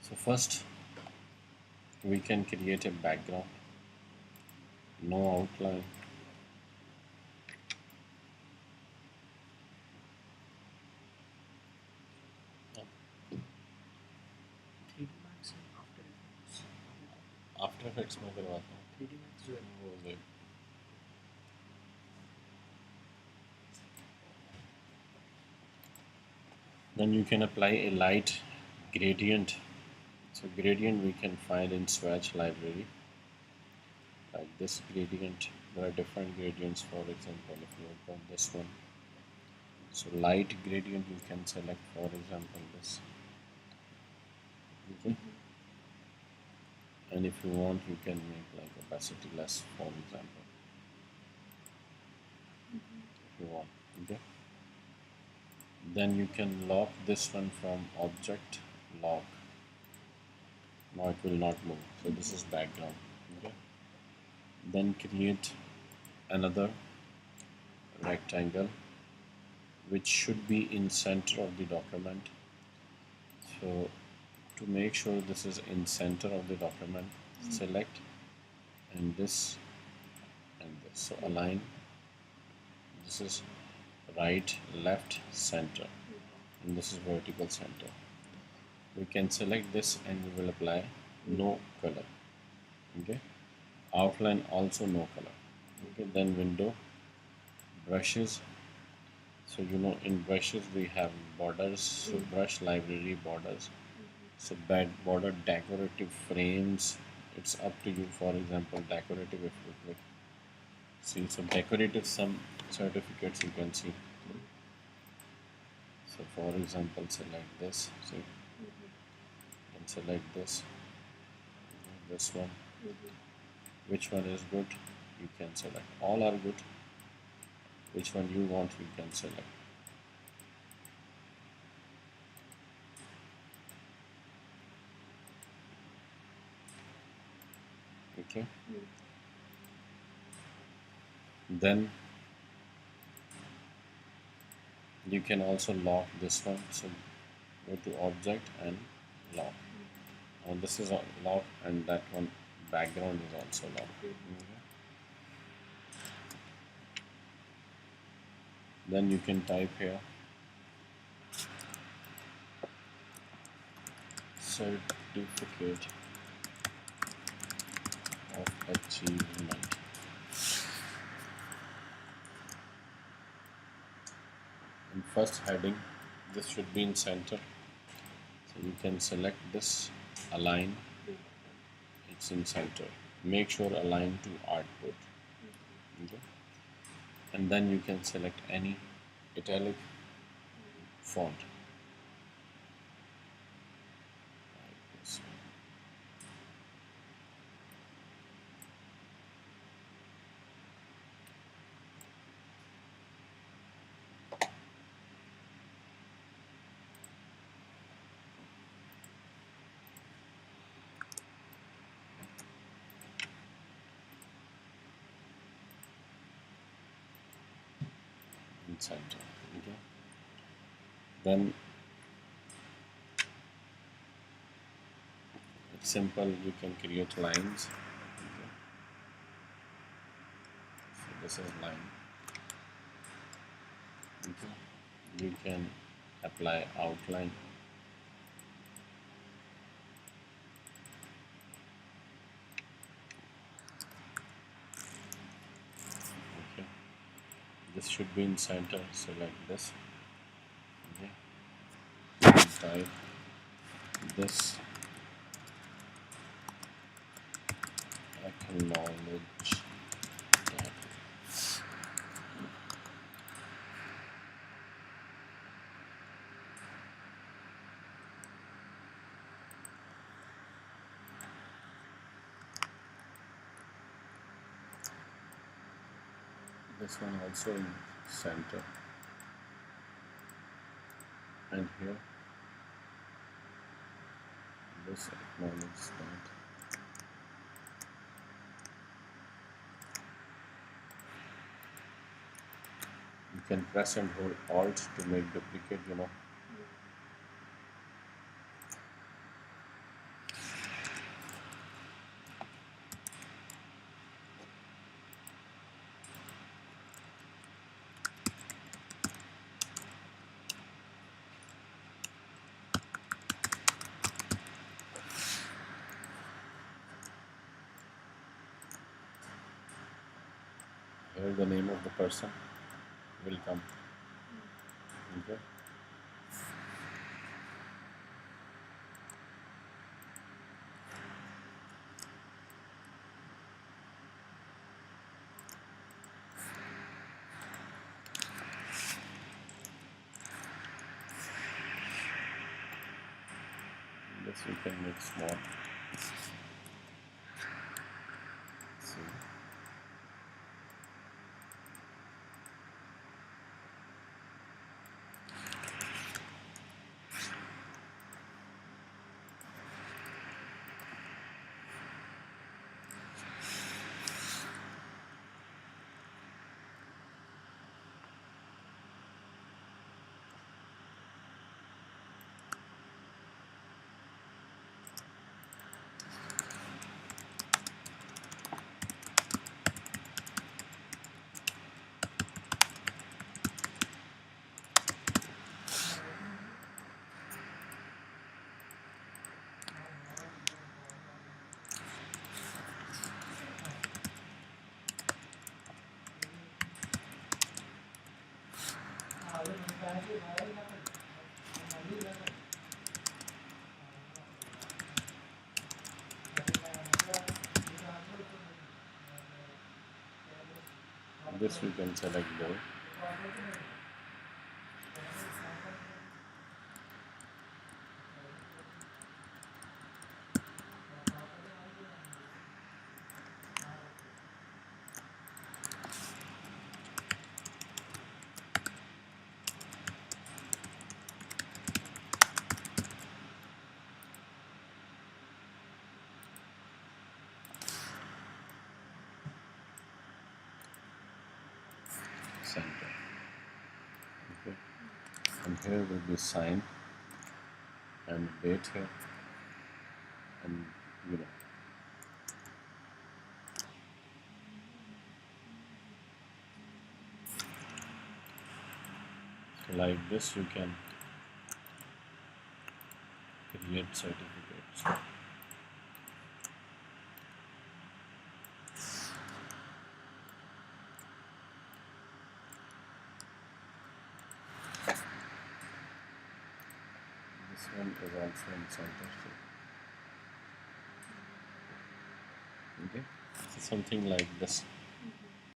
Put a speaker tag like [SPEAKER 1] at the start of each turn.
[SPEAKER 1] So first we can create a background, no outline. After Effects में करवाता हूँ 3D Max जो है वो है। Then you can apply a light gradient. So gradient we can find in Swatch library. Like this gradient, there are different gradients. For example, if you open this one, so light gradient you can select, for example, this. Okay. And if you want, you can make like opacity less, for example, if you want. Okay. Then you can lock this one from object lock. Now it will not move. So this is background. Okay. Then create another rectangle which should be in center of the document. So to make sure this is in center of the document, select and this and this. So align. This is right, left, center, and this is vertical center. We can select this and we will apply no color. Okay. Outline also no color. Okay. Then window, brushes. So in brushes we have borders. So brush library, borders. So bad border, decorative frames, it's up to you. For example, decorative, if you click, see, so decorative, some certificates you can see. So for example, select this, see, and select this one. Which one is good, you can select. All are good. Which one you want, you can select. Okay. Then you can also lock this one. So go to object and lock. Now this is lock, and that one background is also locked. Okay. Then you can type here certificate of achievement. In first heading, this should be in center. So you can select this, align, it's in center. Make sure align to artboard. Okay. And then you can select any italic font. Like this. In center. Okay. Then it's simple, you can create lines. Okay. So this is line. Okay. You can apply outline. Okay. This should be in center, select this. Okay. Type this, acknowledge that. This one also in center, and here this acknowledge that. You can press and hold Alt to make duplicate. the name of the person will come. Okay. This we can make small. See. This we can select both. Center. Okay. And here will be sign and date here, and so like this you can create certificates. This one is also in center. Okay, so something like this.